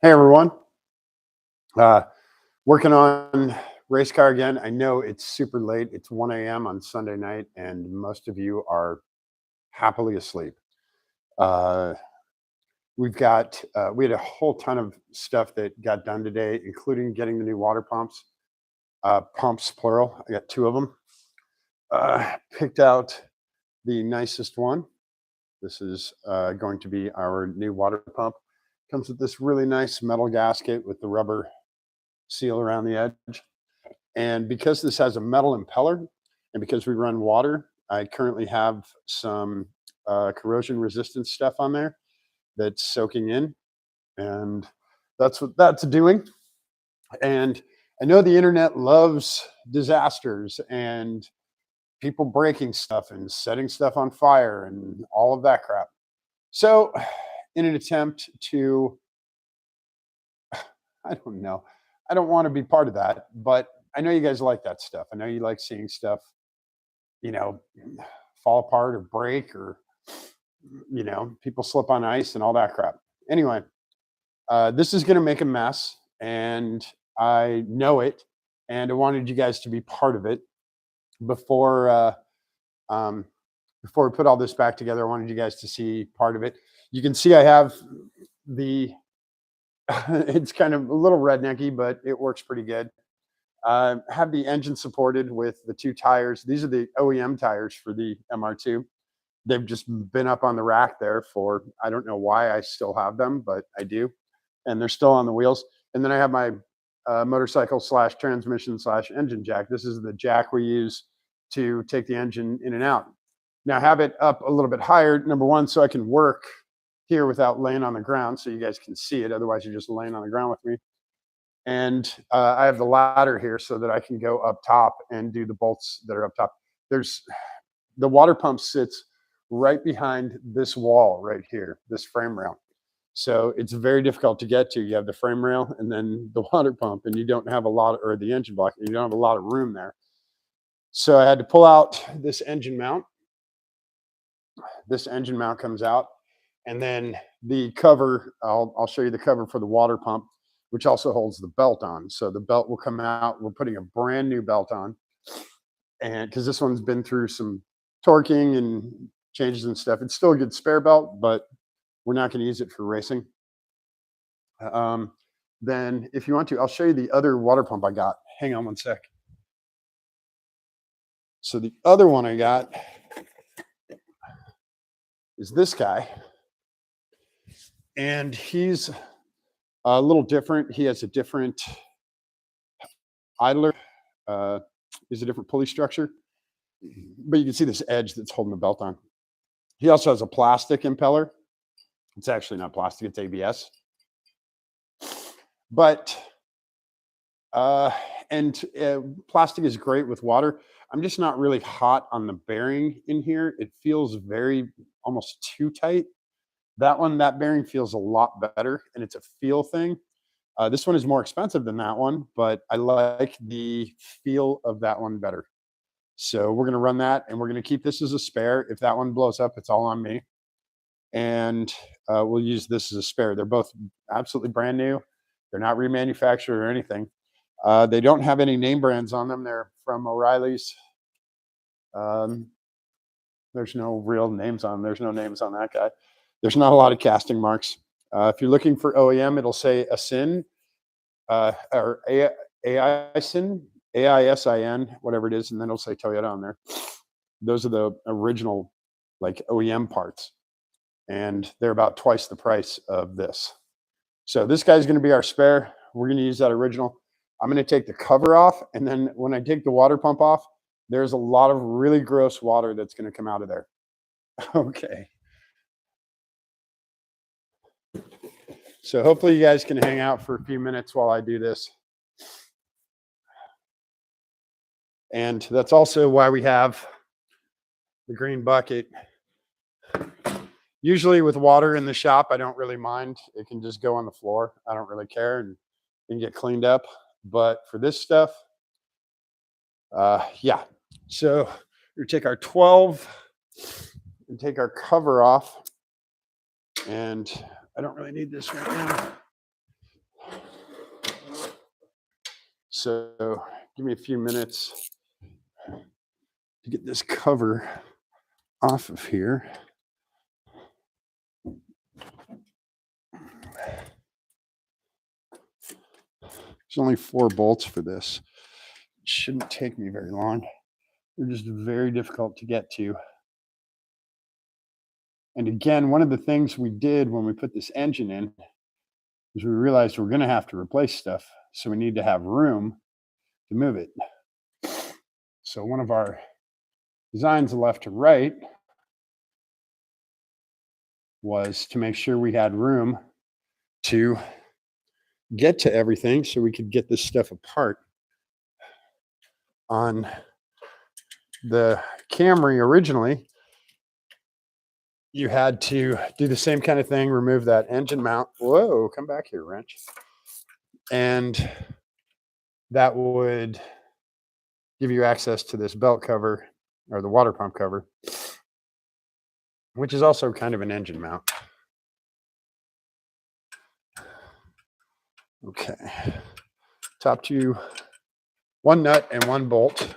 Hey everyone, uh, working on race car again. I know it's super late. It's 1 a.m. on Sunday night, and most of you are happily asleep. Uh, we had a whole ton of stuff that got done today, including getting the new water pumps, pumps plural. I got two of them. Picked out the nicest one. This is going to be our new water pump. Comes with this really nice metal gasket with the rubber seal around the edge. And because this has a metal impeller and because we run water, I currently have some corrosion resistant stuff on there that's soaking in. And that's what that's doing. And I know the internet loves disasters and people breaking stuff and setting stuff on fire and all of that crap. So, in an attempt to, I don't know, I don't want to be part of that, but I know you guys like that stuff. I know you like seeing stuff you know, fall apart or break or, people slip on ice and all that crap. Anyway, this is going to make a mess and I know it. And I wanted you guys to be part of it before, um, before we put all this back together. I wanted you guys to see part of it. You can see I have the, it's kind of a little rednecky, but it works pretty good. Have the engine supported with the two tires. These are the OEM tires for the MR2. They've just been up on the rack there for, I don't know why I still have them, but I do. And they're still on the wheels. And then I have my motorcycle slash transmission slash engine jack. This is the jack we use to take the engine in and out. Now I have it up a little bit higher, number one, so I can work here without laying on the ground so you guys can see it. Otherwise, you're just laying on the ground with me. And I have the ladder here so that I can go up top and do the bolts that are up top. There's the water pump sits right behind this wall right here, this frame rail. So it's very difficult to get to. You have the frame rail and then the water pump, and you don't have a lot of, or the engine block, and you don't have a lot of room there. So I had to pull out this engine mount. This engine mount comes out, and then the cover, I'll show you the cover for the water pump, which also holds the belt on. So the belt will come out. We're putting a brand new belt on. And because this one's been through some torquing and changes and stuff, it's still a good spare belt, but we're not going to use it for racing. Then if you want to, I'll show you the other water pump I got. Hang on one sec. So the other one I got is this guy. And he's a little different. He has a different idler. Is a different pulley structure, but you can see this edge that's holding the belt on. He also has a plastic impeller. It's actually not plastic, it's ABS. But plastic is great with water. I'm just not really hot on the bearing in here. It feels very almost too tight. That bearing feels a lot better, and it's a feel thing. This one is more expensive than that one, but I like the feel of that one better. So we're going to run that, and we're going to keep this as a spare. If that one blows up, it's all on me. And we'll use this as a spare. They're both absolutely brand new. They're not remanufactured or anything. They don't have any name brands on them. They're from O'Reilly's. There's no real names on them. There's no names on that guy. There's not a lot of casting marks. If you're looking for OEM, it'll say ASIN or AISIN, AISIN, whatever it is, and then it'll say Toyota on there. Those are the original like OEM parts, and they're about twice the price of this. So this guy's going to be our spare. We're going to use that original. I'm going to take the cover off, and then when I take the water pump off, there's a lot of really gross water that's going to come out of there. Okay. So hopefully you guys can hang out for a few minutes while I do this. And that's also why we have the green bucket. Usually with water in the shop, I don't really mind. It can just go on the floor. I don't really care and can get cleaned up. But for this stuff, yeah. So we take our 12 and take our cover off. And I don't really need this right now. So give me a few minutes to get this cover off of here. There's only 4 bolts for this. It shouldn't take me very long. They're just very difficult to get to. And again, one of the things we did when we put this engine in is we realized we're going to have to replace stuff. So we need to have room to move it. So one of our designs left to right was to make sure we had room to get to everything so we could get this stuff apart. On the Camry originally, you had to do the same kind of thing, remove that engine mount. Whoa, come back here, wrench. And that would give you access to this belt cover or the water pump cover, which is also kind of an engine mount. Okay. Top 2, 1 nut and 1 bolt.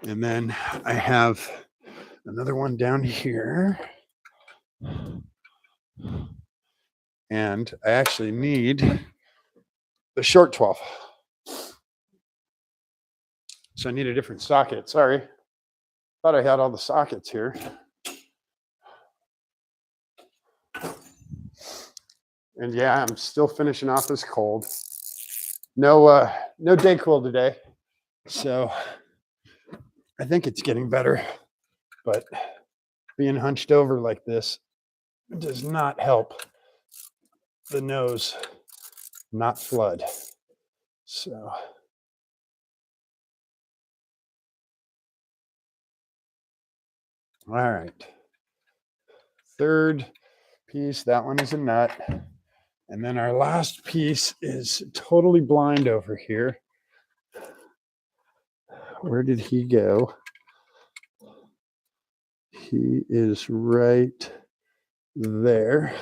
And then I have another one down here. And I actually need the short 12. So I need a different socket. Sorry. Thought I had all the sockets here. And yeah, I'm still finishing off this cold. No day cool today. So I think it's getting better. But being hunched over like this does not help the nose not flood. So all right. Third piece, that one is a nut. And then our last piece is totally blind over here. Where did he go? He is right there.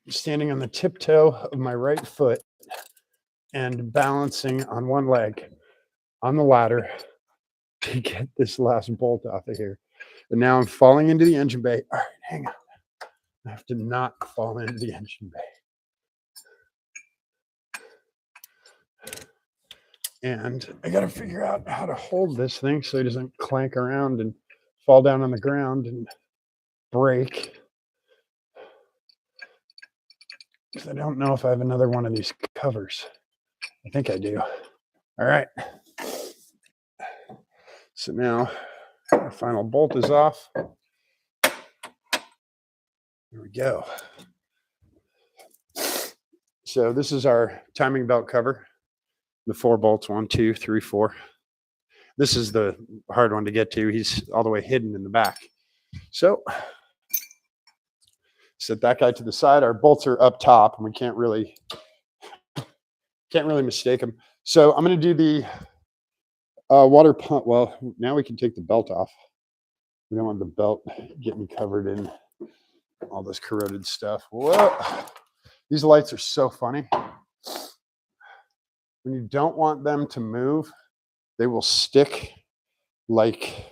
Standing on the tiptoe of my right foot and balancing on one leg on the ladder to get this last bolt off of here. And now I'm falling into the engine bay. All right, hang on. I have to not fall into the engine bay. And I got to figure out how to hold this thing so it doesn't clank around and fall down on the ground and break. Because I don't know if I have another one of these covers. I think I do. All right. So now our final bolt is off. There we go. So this is our timing belt cover. The 4 bolts, 1, 2, 3, 4. This is the hard one to get to. He's all the way hidden in the back. So set that guy to the side. Our bolts are up top, and we can't really mistake them. So I'm going to do the water pump. Well, now we can take the belt off. We don't want the belt getting covered in all this corroded stuff. Whoa. These lights are so funny. When you don't want them to move, they will stick like,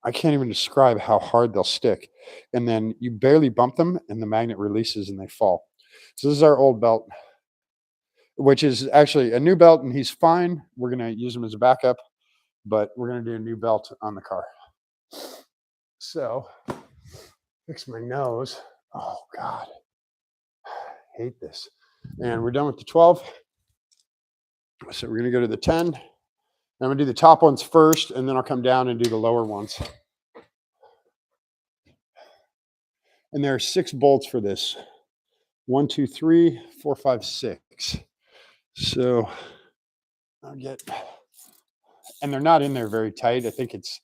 I can't even describe how hard they'll stick. And then you barely bump them and the magnet releases and they fall. So this is our old belt, which is actually a new belt, and he's fine. We're going to use him as a backup, but we're going to do a new belt on the car. So fix my nose. Oh God, I hate this. And we're done with the 12. So we're going to go to the 10. I'm going to do the top ones first, and then I'll come down and do the lower ones. And there are 6 bolts for this. 1, 2, 3, 4, 5, 6. So I'll get, and they're not in there very tight. I think it's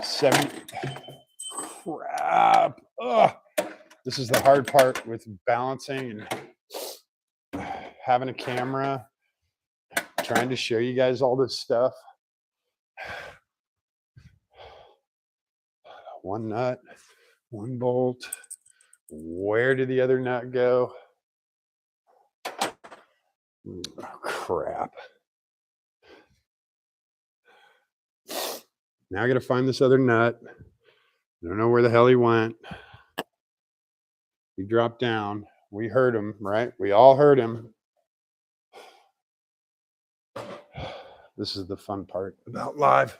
7. Crap. Ugh. This is the hard part with balancing and having a camera, trying to show you guys all this stuff. 1 nut, 1 bolt. Where did the other nut go? Oh, crap. Now I got to find this other nut. I don't know where the hell he went. He dropped down. We heard him, right? We all heard him. This is the fun part about live.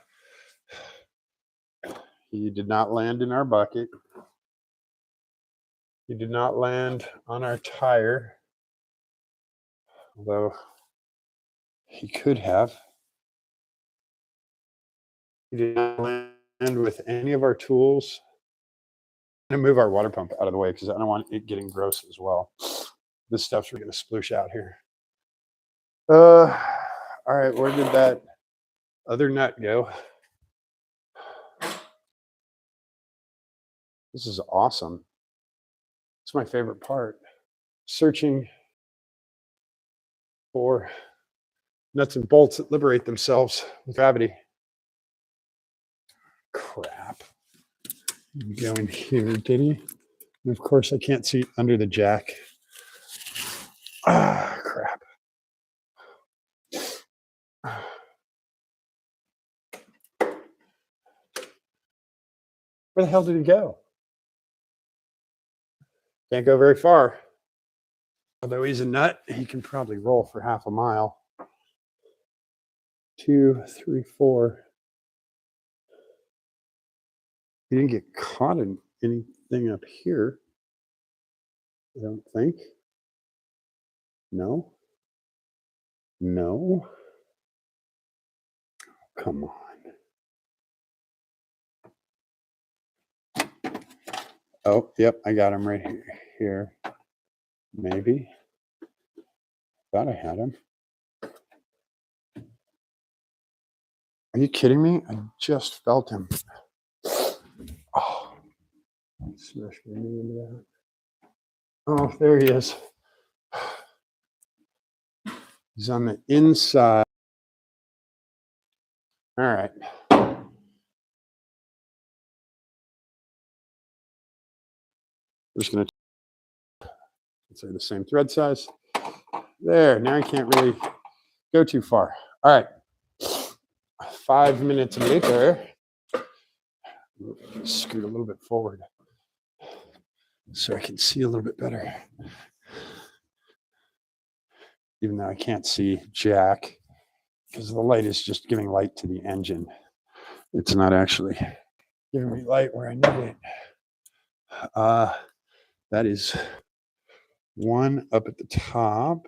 He did not land in our bucket. He did not land on our tire, although he could have. He did not land with any of our tools. I'm gonna move our water pump out of the way because I don't want it getting gross as well. This stuff's going to sploosh out here. All right, where did that other nut go? This is awesome. It's my favorite part. Searching for nuts and bolts that liberate themselves with gravity. Crap. Go in here, did he? And of course, I can't see under the jack. Ah, crap. Where the hell did he go? Can't go very far. Although he's a nut, he can probably roll for half a mile. 2, 3, 4. He didn't get caught in anything up here, I don't think. No. No. Come on. Oh, yep, I got him right here. Maybe. Thought I had him. Are you kidding me? I just felt him. Oh, smashed my knee into that. Oh, there he is. He's on the inside. All right. I'm just going to say the same thread size. There. Now I can't really go too far. All right. 5 minutes later. Scoot a little bit forward so I can see a little bit better. Even though I can't see jack because the light is just giving light to the engine. It's not actually giving me light where I need it. That is one up at the top.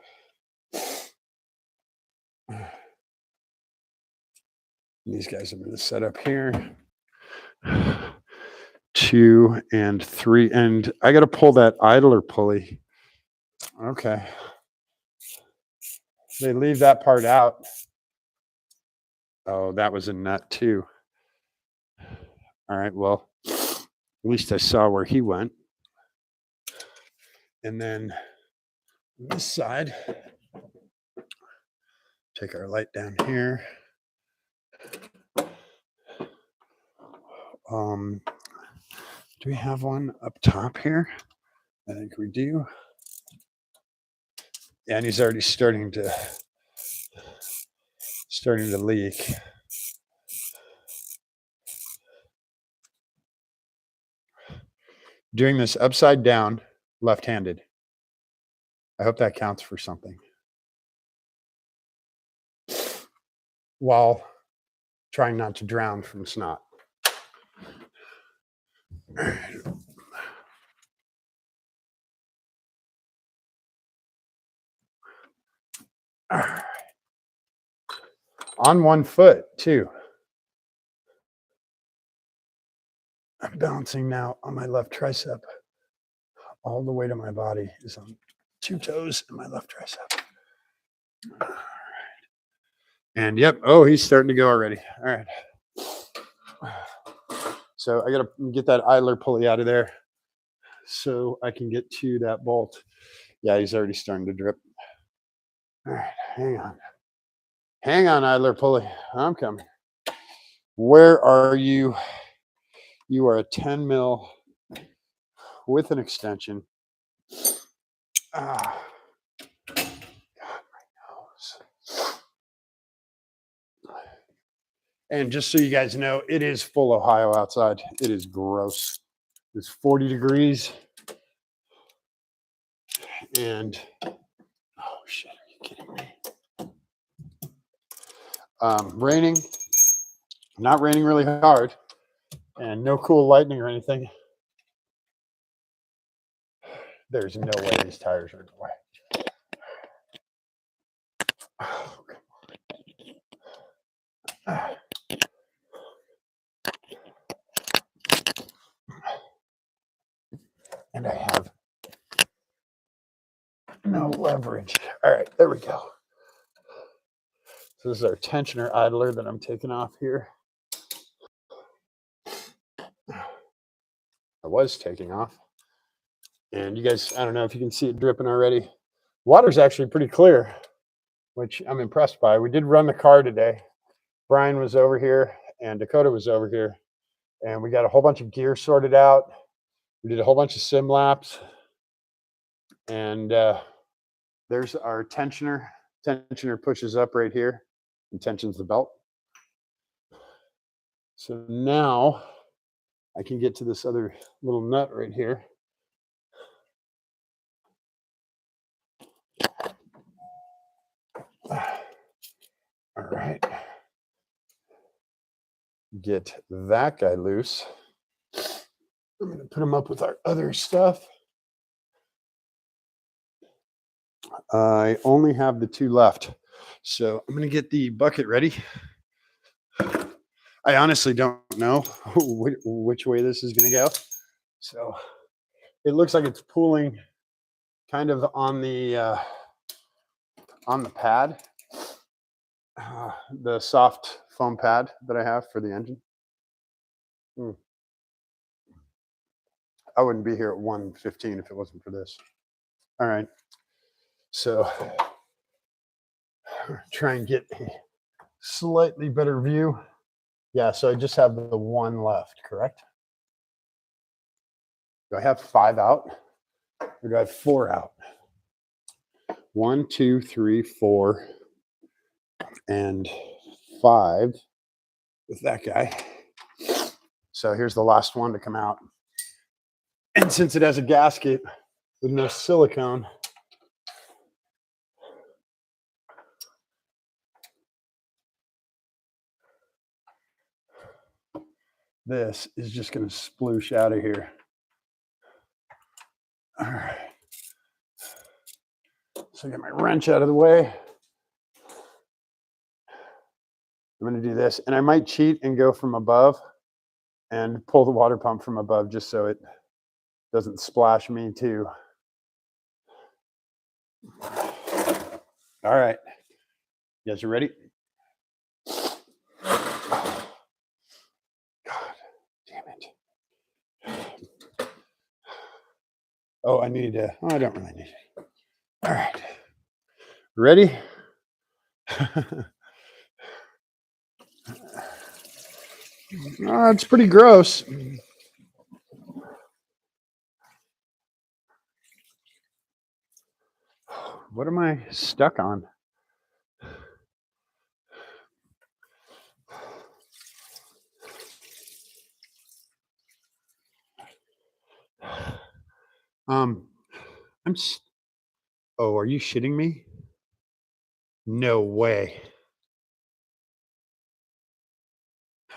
These guys I'm going to set up here. 2 and 3. And I got to pull that idler pulley. Okay. They leave that part out. Oh, that was a nut too. All right, well, at least I saw where he went. And then this side, take our light down here. Do we have one up top here? I think we do. Yeah, and he's already starting to leak. Doing this upside down, left-handed. I hope that counts for something. While trying not to drown from snot. All right. On one foot, too. I'm balancing now on my left tricep. All the weight of my body is on 2 toes and my left tricep. All right. And yep, oh, he's starting to go already. All right. So I got to get that idler pulley out of there so I can get to that bolt. Yeah, he's already starting to drip. All right, hang on. Hang on, idler pulley. I'm coming. Where are you? You are a 10 mil with an extension. Ah, God, my And just so you guys know, it is full Ohio outside. It is gross. It's 40 degrees. And, oh shit, are you kidding me? Raining, not raining really hard, and no cool lightning or anything. There's no way these tires are in the way. Oh, and I have no leverage. All right, there we go. So this is our tensioner idler that I'm taking off here. I was taking off. And you guys, I don't know if you can see it dripping already. Water's actually pretty clear, which I'm impressed by. We did run the car today. Brian was over here and Dakota was over here. And we got a whole bunch of gear sorted out. We did a whole bunch of sim laps. And there's our tensioner. Tensioner pushes up right here and tensions the belt. So now I can get to this other little nut right here. All right. Get that guy loose. I'm going to put him up with our other stuff. I only have the two left. So I'm going to get the bucket ready. I honestly don't know which way this is going to go. So it looks like it's pooling kind of on the pad, the soft foam pad that I have for the engine. I wouldn't be here at 1:15 if it wasn't for this. All right. So try and get a slightly better view. Yeah, so I just have the one left, correct? Do I have 5 out or do I have 4 out? 1, 2, 3, 4, and 5 with that guy. So here's the last one to come out. And since it has a gasket with no silicone, this is just going to sploosh out of here. All right. So I get my wrench out of the way. I'm going to do this, and I might cheat and go from above and pull the water pump from above just so it doesn't splash me too. All right. You guys are ready? God damn it. Oh, I need to, oh, I don't really need it. All right. Ready? Oh, it's pretty gross. What am I stuck on? Oh, are you shitting me? No way.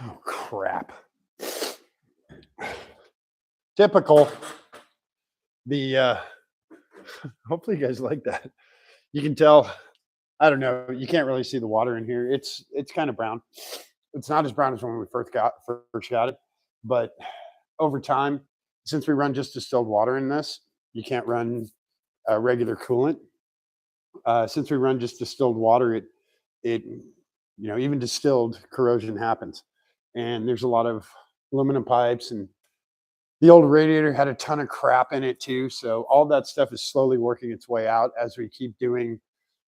Oh, crap. Typical. Hopefully you guys like that. You can tell, I don't know, you can't really see the water in here. It's kind of brown. It's not as brown as when we first got it, but over time, since we run just distilled water in this, you can't run regular coolant. Since we run just distilled water, it even distilled corrosion happens, and there's a lot of aluminum pipes, and the old radiator had a ton of crap in it too. So all that stuff is slowly working its way out as we keep doing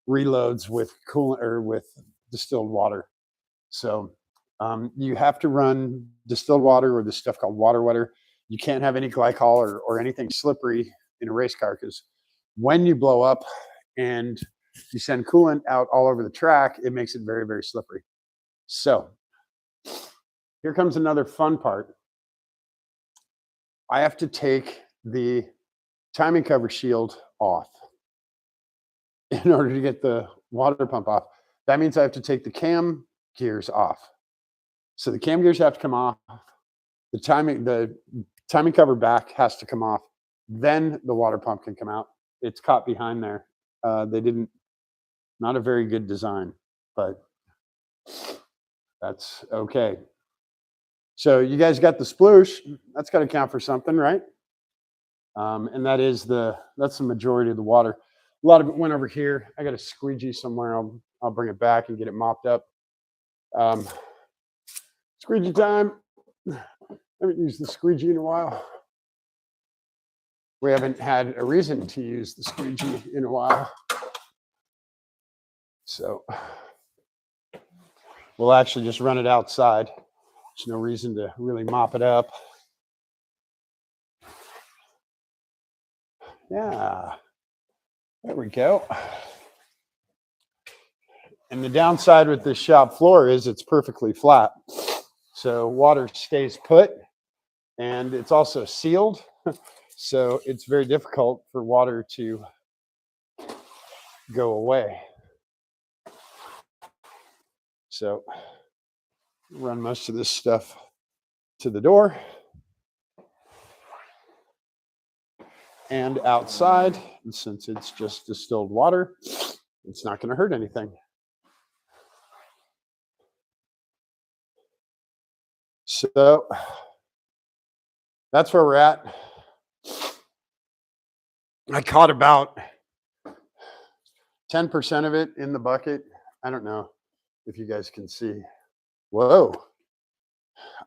reloads with coolant or with distilled water. So you have to run distilled water or this stuff called water wetter. You can't have any glycol or anything slippery in a race car, because when you blow up and you send coolant out all over the track, it makes it very, very slippery. So Here comes another fun part. I have to take the timing cover shield off in order to get the water pump off. That means I have to take the cam gears off. So the cam gears have to come off. The timing cover back has to come off. Then the water pump can come out. It's caught behind there. They didn't, not a very good design, but that's okay. So you guys got the sploosh. That's got to count for something, right? And that's the majority of the water. A lot of it went over here. I got a squeegee somewhere. I'll bring it back and get it mopped up. Squeegee time. I haven't used the squeegee in a while. We haven't had a reason to use the squeegee in a while. So we'll actually just run it outside. There's no reason to really mop it up. Yeah, there we go. And the downside with this shop floor is it's perfectly flat. So water stays put, and it's also sealed. So it's very difficult for water to go away. So run most of this stuff to the door and outside. And since it's just distilled water, it's not going to hurt anything. So that's where we're at. I caught about 10% of it in the bucket. I don't know if you guys can see. Whoa.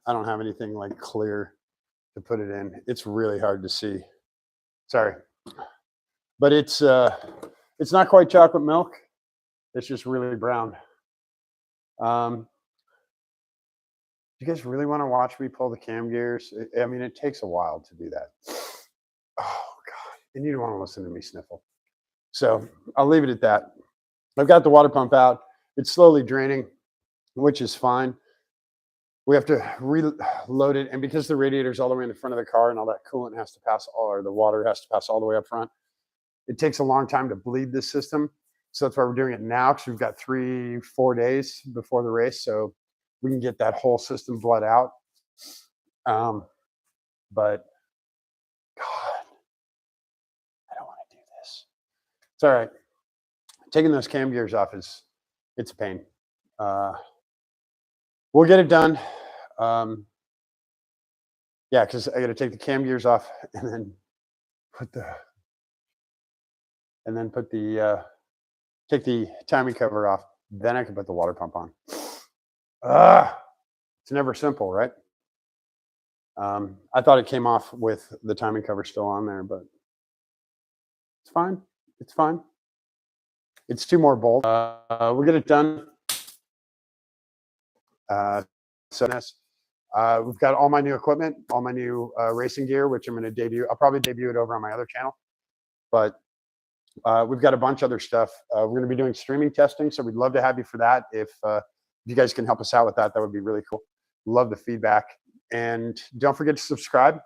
I don't have anything like clear to put it in. It's really hard to see. Sorry. But it's not quite chocolate milk. It's just really brown. You guys really want to watch me pull the cam gears? I mean, it takes a while to do that. Oh, God. And you don't want to listen to me sniffle. So I'll leave it at that. I've got the water pump out. It's slowly draining, which is fine. We have to reload it. And because the radiator's all the way in the front of the car and all that coolant has to pass, or the water has to pass all the way up front, it takes a long time to bleed this system. So that's why we're doing it now, because we've got 3-4 days before the race. So we can get that whole system bled out. But God, I don't want to do this. It's all right. Taking those cam gears off it's a pain. We'll get it done. Yeah, because I got to take the cam gears off and then take the timing cover off. Then I can put the water pump on. It's never simple, right? I thought it came off with the timing cover still on there, but it's fine. It's fine. It's 2 more bolts. We'll get it done. We've got all my new equipment, all my new racing gear, which I'm going to debut. I'll probably debut it over on my other channel, but we've got a bunch of other stuff. We're going to be doing streaming testing, so we'd love to have you for that. If you guys can help us out with that, that would be really cool. Love the feedback. And don't forget to subscribe.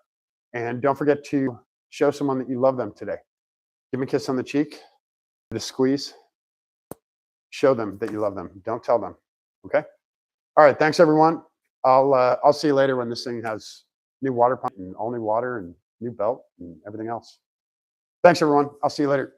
And don't forget to show someone that you love them today. Give them a kiss on the cheek, a squeeze. Show them that you love them. Don't tell them. Okay? All right. Thanks, everyone. I'll see you later when this thing has new water pump and all new water and new belt and everything else. Thanks, everyone. I'll see you later.